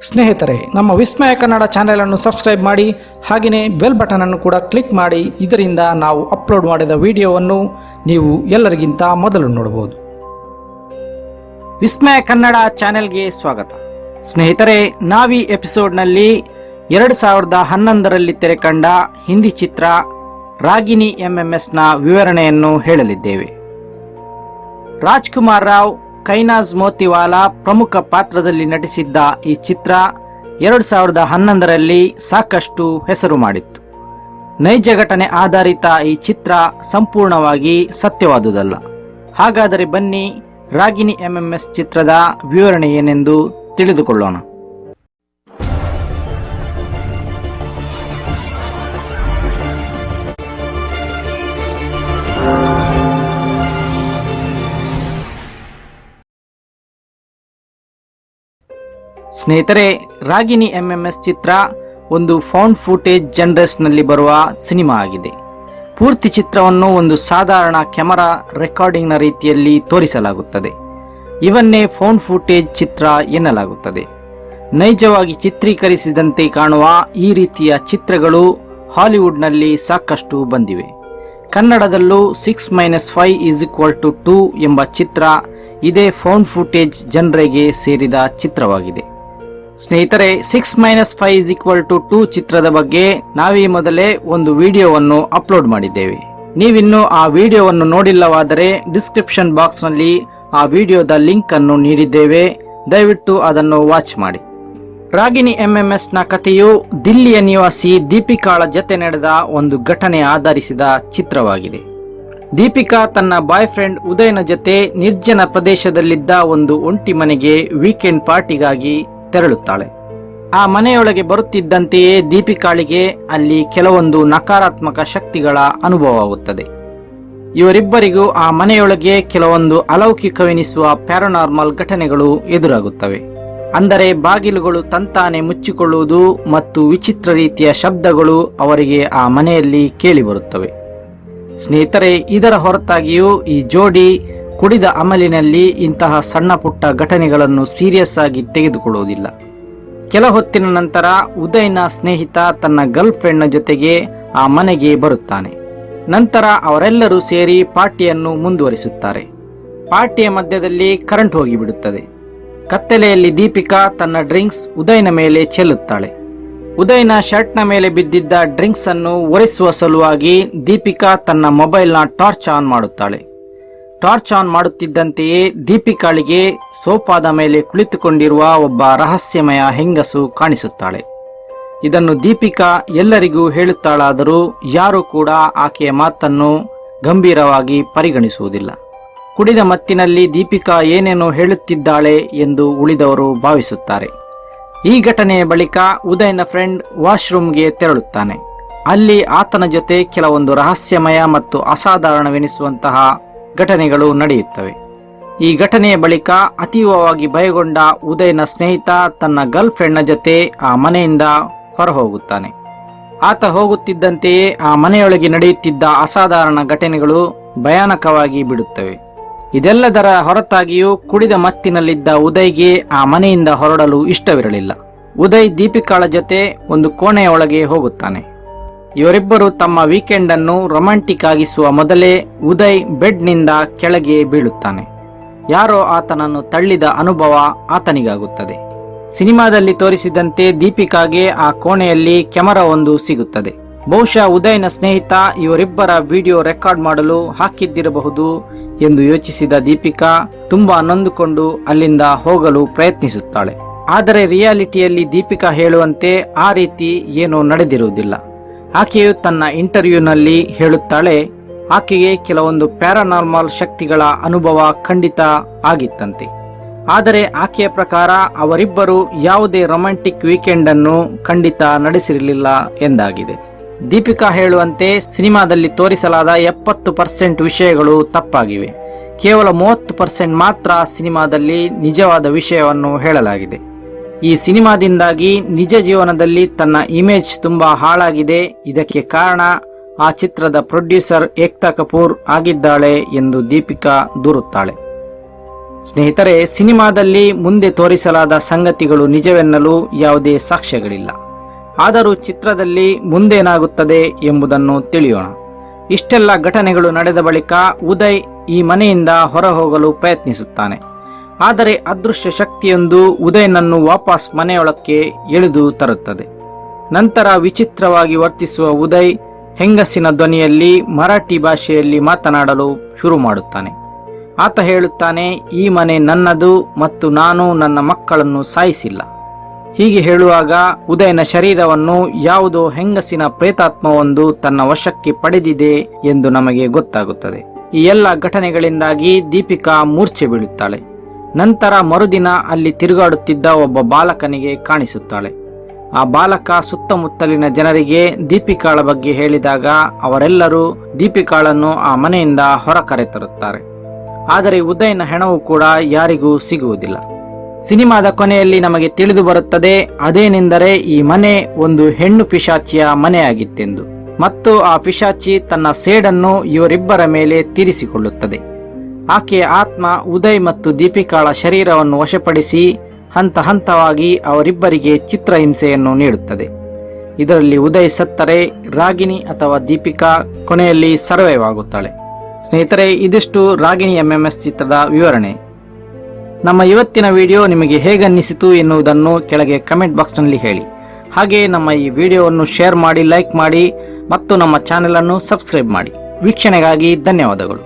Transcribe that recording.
ಸ್ನೇಹಿತರೆ, ನಮ್ಮ ವಿಸ್ಮಯ ಕನ್ನಡ ಚಾನೆಲನ್ನು ಸಬ್ಸ್ಕ್ರೈಬ್ ಮಾಡಿ, ಹಾಗೆಯೇ ಬೆಲ್ ಬಟನ್ ಅನ್ನು ಕೂಡ ಕ್ಲಿಕ್ ಮಾಡಿ. ಇದರಿಂದ ನಾವು ಅಪ್ಲೋಡ್ ಮಾಡಿದ ವಿಡಿಯೋವನ್ನು ನೀವು ಎಲ್ಲರಿಗಿಂತ ಮೊದಲು ನೋಡಬಹುದು. ವಿಸ್ಮಯ ಕನ್ನಡ ಚಾನೆಲ್ಗೆ ಸ್ವಾಗತ. ಸ್ನೇಹಿತರೆ, ನಾವೀ ಎಪಿಸೋಡ್ನಲ್ಲಿ 2011ರಲ್ಲಿ ತೆರೆಕಂಡ ಹಿಂದಿ ಚಿತ್ರ ರಾಗಿಣಿ ಎಂಎಂಎಸ್ನ ವಿವರಣೆಯನ್ನು ಹೇಳಲಿದ್ದೇವೆ. ರಾಜ್ಕುಮಾರ್ ರಾವ್, ಕೈನಾಜ್ ಮೋತಿವಾಲಾ ಪ್ರಮುಖ ಪಾತ್ರದಲ್ಲಿ ನಟಿಸಿದ್ದ ಈ ಚಿತ್ರ 2011ರಲ್ಲಿ ಸಾಕಷ್ಟು ಹೆಸರು ಮಾಡಿತ್ತು. ನೈಜ ಘಟನೆ ಆಧಾರಿತ ಈ ಚಿತ್ರ ಸಂಪೂರ್ಣವಾಗಿ ಸತ್ಯವಾದುದಲ್ಲ. ಹಾಗಾದರೆ ಬನ್ನಿ, ರಾಗಿಣಿ ಎಂಎಂಎಸ್ ಚಿತ್ರದ ವಿವರಣೆ ಏನೆಂದು ತಿಳಿದುಕೊಳ್ಳೋಣ. ಸ್ನೇಹಿತರೆ, ರಾಗಿಣಿ ಎಂಎಂಎಸ್ ಚಿತ್ರ ಒಂದು ಫೌಂಡ್ ಫೂಟೇಜ್ ಜನರೇಷನ್ನಲ್ಲಿ ಬರುವ ಸಿನಿಮಾ ಆಗಿದೆ. ಪೂರ್ತಿ ಚಿತ್ರವನ್ನು ಒಂದು ಸಾಧಾರಣ ಕ್ಯಾಮರಾ ರೆಕಾರ್ಡಿಂಗ್ನ ರೀತಿಯಲ್ಲಿ ತೋರಿಸಲಾಗುತ್ತದೆ. ಇವನ್ನೇ ಫೌಂಡ್ ಫೂಟೇಜ್ ಚಿತ್ರ ಎನ್ನಲಾಗುತ್ತದೆ. ನೈಜವಾಗಿ ಚಿತ್ರೀಕರಿಸಿದಂತೆ ಕಾಣುವ ಈ ರೀತಿಯ ಚಿತ್ರಗಳು ಹಾಲಿವುಡ್ನಲ್ಲಿ ಸಾಕಷ್ಟು ಬಂದಿವೆ. ಕನ್ನಡದಲ್ಲೂ 6-5 = 2 ಎಂಬ ಚಿತ್ರ ಇದೇ ಫೌಂಡ್ ಫೂಟೇಜ್ ಜನರಿಗೆ ಸೇರಿದ ಚಿತ್ರವಾಗಿದೆ. ಸ್ನೇಹಿತರೆ, 6-5 = 2 ಚಿತ್ರದ ಬಗ್ಗೆ ನಾವೀ ಮೊದಲೇ ಒಂದು ವಿಡಿಯೋವನ್ನು ಅಪ್ಲೋಡ್ ಮಾಡಿದ್ದೇವೆ. ನೀವಿನ್ನೂ ಆ ವಿಡಿಯೋವನ್ನು ನೋಡಿಲ್ಲವಾದರೆ ಡಿಸ್ಕ್ರಿಪ್ಷನ್ ಬಾಕ್ಸ್ನಲ್ಲಿ ಆ ವಿಡಿಯೋದ ಲಿಂಕ್ ಅನ್ನು ನೀಡಿದ್ದೇವೆ. ದಯವಿಟ್ಟು ಅದನ್ನು ವಾಚ್ ಮಾಡಿ. ರಾಗಿಣಿ ಎಂಎಂಎಸ್ನ ಕಥೆಯು ದಿಲ್ಲಿಯ ನಿವಾಸಿ ದೀಪಿಕಾಳ ಜೊತೆ ನಡೆದ ಒಂದು ಘಟನೆ ಆಧರಿಸಿದ ಚಿತ್ರವಾಗಿದೆ. ದೀಪಿಕಾ ತನ್ನ ಬಾಯ್ ಫ್ರೆಂಡ್ ಉದಯನ ಜೊತೆ ನಿರ್ಜನ ಪ್ರದೇಶದಲ್ಲಿದ್ದ ಒಂದು ಒಂಟಿ ಮನೆಗೆ ವೀಕೆಂಡ್ ಪಾರ್ಟಿಗಾಗಿ ತೆರಳುತ್ತಾಳೆ. ಆ ಮನೆಯೊಳಗೆ ಬರುತ್ತಿದ್ದಂತೆಯೇ ದೀಪಿಕಾಳಿಗೆ ಅಲ್ಲಿ ಕೆಲವೊಂದು ನಕಾರಾತ್ಮಕ ಶಕ್ತಿಗಳ ಅನುಭವವಾಗುತ್ತದೆ. ಇವರಿಬ್ಬರಿಗೂ ಆ ಮನೆಯೊಳಗೆ ಕೆಲವೊಂದು ಅಲೌಕಿಕವೆನಿಸುವ ಪ್ಯಾರಾನಾರ್ಮಲ್ ಘಟನೆಗಳು ಎದುರಾಗುತ್ತವೆ. ಅಂದರೆ ಬಾಗಿಲುಗಳು ತಂತಾನೆ ಮುಚ್ಚಿಕೊಳ್ಳುವುದು ಮತ್ತು ವಿಚಿತ್ರ ರೀತಿಯ ಶಬ್ದಗಳು ಅವರಿಗೆ ಆ ಮನೆಯಲ್ಲಿ ಕೇಳಿಬರುತ್ತವೆ. ಸ್ನೇಹಿತರೆ, ಇದರ ಹೊರತಾಗಿಯೂ ಈ ಜೋಡಿ ಕುಡಿದ ಅಮಲಿನಲ್ಲಿ ಇಂತಹ ಸಣ್ಣ ಪುಟ್ಟ ಘಟನೆಗಳನ್ನು ಸೀರಿಯಸ್ ಆಗಿ ತೆಗೆದುಕೊಳ್ಳುವುದಿಲ್ಲ. ಕೆಲ ಹೊತ್ತಿನ ನಂತರ ಉದಯ್ನ ಸ್ನೇಹಿತ ತನ್ನ ಗರ್ಲ್ ಫ್ರೆಂಡ್ನ ಜೊತೆಗೆ ಆ ಮನೆಗೆ ಬರುತ್ತಾನೆ. ನಂತರ ಅವರೆಲ್ಲರೂ ಸೇರಿ ಪಾರ್ಟಿಯನ್ನು ಮುಂದುವರಿಸುತ್ತಾರೆ. ಪಾರ್ಟಿಯ ಮಧ್ಯದಲ್ಲಿ ಕರೆಂಟ್ ಹೋಗಿಬಿಡುತ್ತದೆ. ಕತ್ತಲೆಯಲ್ಲಿ ದೀಪಿಕಾ ತನ್ನ ಡ್ರಿಂಕ್ಸ್ ಉದಯ್ನ ಮೇಲೆ ಚೆಲ್ಲುತ್ತಾಳೆ. ಉದಯ್ನ ಶರ್ಟ್ನ ಮೇಲೆ ಬಿದ್ದಿದ್ದ ಡ್ರಿಂಕ್ಸ್ ಅನ್ನು ಒರೆಸುವ ಸಲುವಾಗಿ ದೀಪಿಕಾ ತನ್ನ ಮೊಬೈಲ್ನ ಟಾರ್ಚ್ ಆನ್ ಮಾಡುತ್ತಾಳೆ. ಟಾರ್ಚ್ ಆನ್ ಮಾಡುತ್ತಿದ್ದಂತೆಯೇ ದೀಪಿಕಾಳಿಗೆ ಸೋಫಾದ ಮೇಲೆ ಕುಳಿತುಕೊಂಡಿರುವ ಒಬ್ಬ ರಹಸ್ಯಮಯ ಹೆಂಗಸು ಕಾಣಿಸುತ್ತಾಳೆ. ಇದನ್ನು ದೀಪಿಕಾ ಎಲ್ಲರಿಗೂ ಹೇಳುತ್ತಾಳಾದರೂ ಯಾರೂ ಕೂಡ ಆಕೆಯ ಮಾತನ್ನು ಗಂಭೀರವಾಗಿ ಪರಿಗಣಿಸುವುದಿಲ್ಲ. ಕುಡಿದ ಮತ್ತಿನಲ್ಲಿ ದೀಪಿಕಾ ಏನೇನೋ ಹೇಳುತ್ತಿದ್ದಾಳೆ ಎಂದು ಉಳಿದವರು ಭಾವಿಸುತ್ತಾರೆ. ಈ ಘಟನೆಯ ಬಳಿಕ ಉದಯ್ನ ಫ್ರೆಂಡ್ ವಾಶ್ರೂಮ್ಗೆ ತೆರಳುತ್ತಾನೆ. ಅಲ್ಲಿ ಆತನ ಜೊತೆ ಕೆಲವೊಂದು ರಹಸ್ಯಮಯ ಮತ್ತು ಅಸಾಧಾರಣವೆನಿಸುವಂತಹ ಘಟನೆಗಳು ನಡೆಯುತ್ತವೆ. ಈ ಘಟನೆಯ ಬಳಿಕ ಅತೀವವಾಗಿ ಭಯಗೊಂಡ ಉದಯ್ನ ಸ್ನೇಹಿತ ತನ್ನ ಗರ್ಲ್ ಫ್ರೆಂಡ್ನ ಜೊತೆ ಆ ಮನೆಯಿಂದ ಹೊರಹೋಗುತ್ತಾನೆ. ಆತ ಹೋಗುತ್ತಿದ್ದಂತೆಯೇ ಆ ಮನೆಯೊಳಗೆ ನಡೆಯುತ್ತಿದ್ದ ಅಸಾಧಾರಣ ಘಟನೆಗಳು ಭಯಾನಕವಾಗಿ ಬಿಡುತ್ತವೆ. ಇದೆಲ್ಲದರ ಹೊರತಾಗಿಯೂ ಕುಡಿದ ಮತ್ತಿನಲ್ಲಿದ್ದ ಉದಯ್ಗೆ ಆ ಮನೆಯಿಂದ ಹೊರಡಲು ಇಷ್ಟವಿರಲಿಲ್ಲ. ಉದಯ್ ದೀಪಿಕಾಳ ಜೊತೆ ಒಂದು ಕೋಣೆಯ ಒಳಗೆ ಹೋಗುತ್ತಾನೆ. ಇವರಿಬ್ಬರು ತಮ್ಮ ವೀಕೆಂಡ್ ಅನ್ನು ರೊಮ್ಯಾಂಟಿಕ್ ಆಗಿಸುವ ಮೊದಲೇ ಉದಯ್ ಬೆಡ್ನಿಂದ ಕೆಳಗೆ ಬೀಳುತ್ತಾನೆ. ಯಾರೋ ಆತನನ್ನು ತಳ್ಳಿದ ಅನುಭವ ಆತನಿಗಾಗುತ್ತದೆ. ಸಿನಿಮಾದಲ್ಲಿ ತೋರಿಸಿದಂತೆ ದೀಪಿಕಾಗೆ ಆ ಕೋಣೆಯಲ್ಲಿ ಕ್ಯಾಮೆರಾ ಒಂದು ಸಿಗುತ್ತದೆ. ಬಹುಶಃ ಉದಯ್ನ ಸ್ನೇಹಿತ ಇವರಿಬ್ಬರ ವಿಡಿಯೋ ರೆಕಾರ್ಡ್ ಮಾಡಲು ಹಾಕಿದ್ದಿರಬಹುದು ಎಂದು ಯೋಚಿಸಿದ ದೀಪಿಕಾ ತುಂಬಾ ನೊಂದುಕೊಂಡು ಅಲ್ಲಿಂದ ಹೋಗಲು ಪ್ರಯತ್ನಿಸುತ್ತಾಳೆ. ಆದರೆ ರಿಯಾಲಿಟಿಯಲ್ಲಿ ದೀಪಿಕಾ ಹೇಳುವಂತೆ ಆ ರೀತಿ ಏನೂ ನಡೆದಿರುವುದಿಲ್ಲ. ಆಕೆಯು ತನ್ನ ಇಂಟರ್ವ್ಯೂನಲ್ಲಿ ಹೇಳುತ್ತಾಳೆ, ಆಕೆಗೆ ಕೆಲವೊಂದು ಪ್ಯಾರಾನಾರ್ಮಲ್ ಶಕ್ತಿಗಳ ಅನುಭವ ಖಂಡಿತ ಆಗಿತ್ತಂತೆ. ಆದರೆ ಆಕೆಯ ಪ್ರಕಾರ ಅವರಿಬ್ಬರು ಯಾವುದೇ ರೊಮ್ಯಾಂಟಿಕ್ ವೀಕೆಂಡ್ ಅನ್ನು ಖಂಡಿತ ನಡೆಸಿರಲಿಲ್ಲ ಎಂದಾಗಿದೆ. ದೀಪಿಕಾ ಹೇಳುವಂತೆ ಸಿನಿಮಾದಲ್ಲಿ ತೋರಿಸಲಾದ 70% ವಿಷಯಗಳು ತಪ್ಪಾಗಿವೆ. ಕೇವಲ 30% ಮಾತ್ರ ಸಿನಿಮಾದಲ್ಲಿ ನಿಜವಾದ ವಿಷಯವನ್ನು ಹೇಳಲಾಗಿದೆ. ಈ ಸಿನಿಮಾದಿಂದಾಗಿ ನಿಜ ಜೀವನದಲ್ಲಿ ತನ್ನ ಇಮೇಜ್ ತುಂಬಾ ಹಾಳಾಗಿದೆ. ಇದಕ್ಕೆ ಕಾರಣ ಆ ಚಿತ್ರದ ಪ್ರೊಡ್ಯೂಸರ್ ಏಕ್ತಾ ಕಪೂರ್ ಆಗಿದ್ದಾಳೆ ಎಂದು ದೀಪಿಕಾ ದೂರುತ್ತಾಳೆ. ಸ್ನೇಹಿತರೆ, ಸಿನಿಮಾದಲ್ಲಿ ಮುಂದೆ ತೋರಿಸಲಾದ ಸಂಗತಿಗಳು ನಿಜವೆನ್ನಲು ಯಾವುದೇ ಸಾಕ್ಷ್ಯಗಳಿಲ್ಲ. ಆದರೂ ಚಿತ್ರದಲ್ಲಿ ಮುಂದೇನಾಗುತ್ತದೆ ಎಂಬುದನ್ನು ತಿಳಿಯೋಣ. ಇಷ್ಟೆಲ್ಲ ಘಟನೆಗಳು ನಡೆದ ಬಳಿಕ ಉದಯ್ ಈ ಮನೆಯಿಂದ ಹೊರಹೋಗಲು ಪ್ರಯತ್ನಿಸುತ್ತಾನೆ. ಆದರೆ ಅದೃಶ್ಯ ಶಕ್ತಿಯೊಂದು ಉದಯ್ನನ್ನು ವಾಪಸ್ ಮನೆಯೊಳಕ್ಕೆ ಎಳೆದು ತರುತ್ತದೆ. ನಂತರ ವಿಚಿತ್ರವಾಗಿ ವರ್ತಿಸುವ ಉದಯ್ ಹೆಂಗಸಿನ ಧ್ವನಿಯಲ್ಲಿ ಮರಾಠಿ ಭಾಷೆಯಲ್ಲಿ ಮಾತನಾಡಲು ಶುರು ಮಾಡುತ್ತಾನೆ. ಆತ ಹೇಳುತ್ತಾನೆ, ಈ ಮನೆ ನನ್ನದು ಮತ್ತು ನಾನು ನನ್ನ ಮಕ್ಕಳನ್ನು ಸಾಯಿಸಿಲ್ಲ. ಹೀಗೆ ಹೇಳುವಾಗ ಉದಯನ ಶರೀರವನ್ನು ಯಾವುದೋ ಹೆಂಗಸಿನ ಪ್ರೇತಾತ್ಮವೊಂದು ತನ್ನ ವಶಕ್ಕೆ ಪಡೆದಿದೆ ಎಂದು ನಮಗೆ ಗೊತ್ತಾಗುತ್ತದೆ. ಈ ಎಲ್ಲ ಘಟನೆಗಳಿಂದಾಗಿ ದೀಪಿಕಾ ಮೂರ್ಛೆ ಬೀಳುತ್ತಾಳೆ. ನಂತರ ಮರುದಿನ ಅಲ್ಲಿ ತಿರುಗಾಡುತ್ತಿದ್ದ ಒಬ್ಬ ಬಾಲಕನಿಗೆ ಕಾಣಿಸುತ್ತಾಳೆ. ಆ ಬಾಲಕ ಸುತ್ತಮುತ್ತಲಿನ ಜನರಿಗೆ ದೀಪಿಕಾಳ ಬಗ್ಗೆ ಹೇಳಿದಾಗ ಅವರೆಲ್ಲರೂ ದೀಪಿಕಾಳನ್ನು ಆ ಮನೆಯಿಂದ ಹೊರ ಕರೆತರುತ್ತಾರೆ. ಆದರೆ ಉದಯನ ಹೆಣವು ಕೂಡ ಯಾರಿಗೂ ಸಿಗುವುದಿಲ್ಲ. ಸಿನಿಮಾದ ಕೊನೆಯಲ್ಲಿ ನಮಗೆ ತಿಳಿದು ಬರುತ್ತದೆ, ಅದೇನೆಂದರೆ ಈ ಮನೆ ಒಂದು ಹೆಣ್ಣು ಪಿಶಾಚಿಯ ಮನೆಯಾಗಿತ್ತೆಂದು ಮತ್ತು ಆ ಪಿಶಾಚಿ ತನ್ನ ಸೇಡನ್ನು ಇವರಿಬ್ಬರ ಮೇಲೆ ತೀರಿಸಿಕೊಳ್ಳುತ್ತದೆ. ಆಕೆಯ ಆತ್ಮ ಉದಯ್ ಮತ್ತು ದೀಪಿಕಾಳ ಶರೀರವನ್ನು ವಶಪಡಿಸಿ ಹಂತ ಹಂತವಾಗಿ ಅವರಿಬ್ಬರಿಗೆ ಚಿತ್ರಹಿಂಸೆಯನ್ನು ನೀಡುತ್ತದೆ. ಇದರಲ್ಲಿ ಉದಯ್ ಸತ್ತರೆ ರಾಗಿಣಿ ಅಥವಾ ದೀಪಿಕಾ ಕೊನೆಯಲ್ಲಿ ಸರ್ವೈವ್ ಆಗುತ್ತಾಳೆ. ಸ್ನೇಹಿತರೆ, ಇದಿಷ್ಟು ರಾಗಿಣಿ MMS ಚಿತ್ರದ ವಿವರಣೆ. ನಮ್ಮ ಇವತ್ತಿನ ವಿಡಿಯೋ ನಿಮಗೆ ಹೇಗನ್ನಿಸಿತು ಎನ್ನುವುದನ್ನು ಕೆಳಗೆ ಕಮೆಂಟ್ ಬಾಕ್ಸ್ನಲ್ಲಿ ಹೇಳಿ. ಹಾಗೆ ನಮ್ಮ ಈ ವಿಡಿಯೋವನ್ನು ಶೇರ್ ಮಾಡಿ, ಲೈಕ್ ಮಾಡಿ ಮತ್ತು ನಮ್ಮ ಚಾನೆಲ್ ಅನ್ನು ಸಬ್ಸ್ಕ್ರೈಬ್ ಮಾಡಿ. ವೀಕ್ಷಣೆಗಾಗಿ ಧನ್ಯವಾದಗಳು.